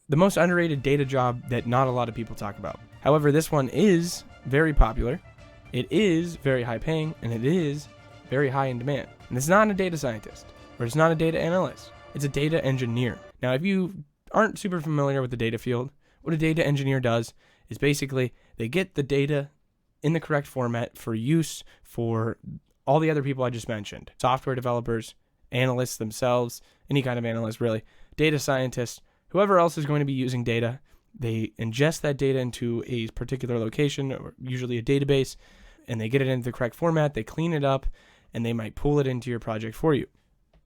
the most underrated data job that not a lot of people talk about. However, this one is very popular, it is very high paying, and it is very high in demand. And it's not a data scientist, or it's not a data analyst, it's a data engineer. Now, if you aren't super familiar with the data field, what a data engineer does is basically they get the data in the correct format for use for all the other people I just mentioned. Software developers, analysts themselves, any kind of analyst really, data scientists, whoever else is going to be using data. They ingest that data into a particular location, or usually a database, and they get it into the correct format, they clean it up, and they might pull it into your project for you.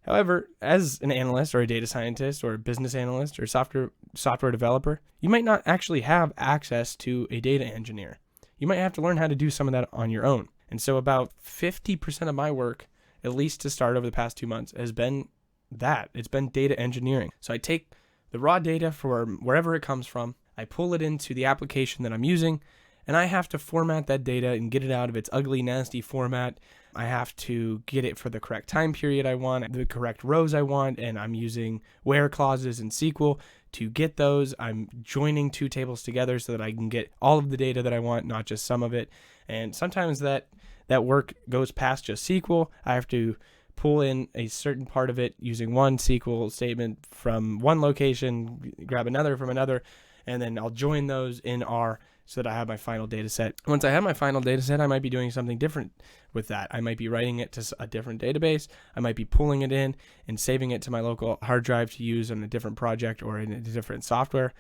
However, as an analyst or a data scientist or a business analyst or software developer, you might not actually have access to a data engineer. You might have to learn how to do some of that on your own. And so about 50% of my work, at least to start over the past 2 months, has been that. It's been data engineering. So I take the raw data for wherever it comes from, I pull it into the application that I'm using, and I have to format that data and get it out of its ugly, nasty format. I have to get it for the correct time period I want, the correct rows I want, and I'm using where clauses in SQL to get those. I'm joining two tables together so that I can get all of the data that I want, not just some of it. And sometimes that work goes past just SQL. I have to pull in a certain part of it using one SQL statement from one location, grab another from another, and then I'll join those in R so that I have my final data set. Once I have my final data set, I might be doing something different with that. I might be writing it to a different database. I might be pulling it in and saving it to my local hard drive to use on a different project or in a different software.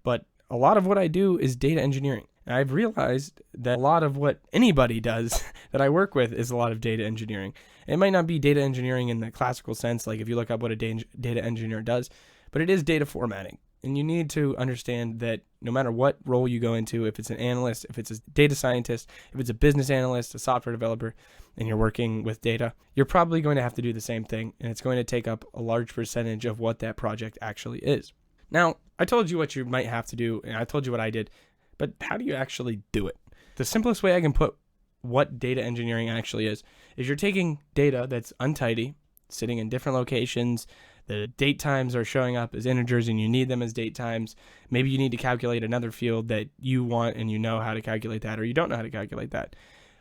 But a lot of what I do is data engineering. And I've realized that a lot of what anybody does that I work with is a lot of data engineering. It might not be data engineering in the classical sense, like if you look up what a data engineer does, but it is data formatting. And you need to understand that no matter what role you go into, if it's an analyst, if it's a data scientist, if it's a business analyst, a software developer, and you're working with data, you're probably going to have to do the same thing, and it's going to take up a large percentage of what that project actually is. Now, I told you what you might have to do, and I told you what I did, but how do you actually do it? The simplest way I can put what data engineering actually is you're taking data that's untidy, sitting in different locations. The date times are showing up as integers and you need them as date times. Maybe you need to calculate another field that you want and you know how to calculate that, or you don't know how to calculate that.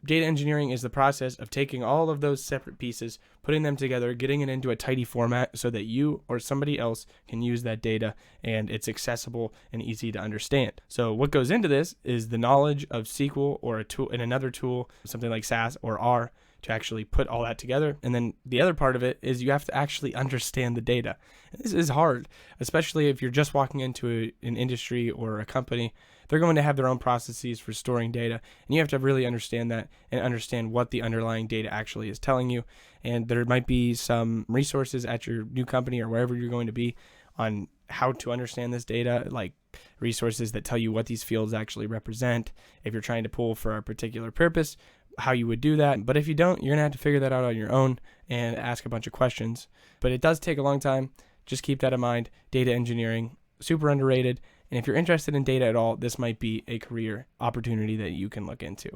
Data engineering is the process of taking all of those separate pieces, putting them together, getting it into a tidy format so that you or somebody else can use that data and it's accessible and easy to understand. So what goes into this is the knowledge of SQL or a tool in another tool, something like SAS or R, to actually put all that together. And then the other part of it is you have to actually understand the data. And this is hard, especially if you're just walking into an industry or a company. They're going to have their own processes for storing data, and you have to really understand that and understand what the underlying data actually is telling you. And there might be some resources at your new company or wherever you're going to be on how to understand this data, like resources that tell you what these fields actually represent. If you're trying to pull for a particular purpose, how you would do that. But if you don't, you're going to have to figure that out on your own and ask a bunch of questions. But it does take a long time. Just keep that in mind. Data engineering, super underrated. And if you're interested in data at all, this might be a career opportunity that you can look into.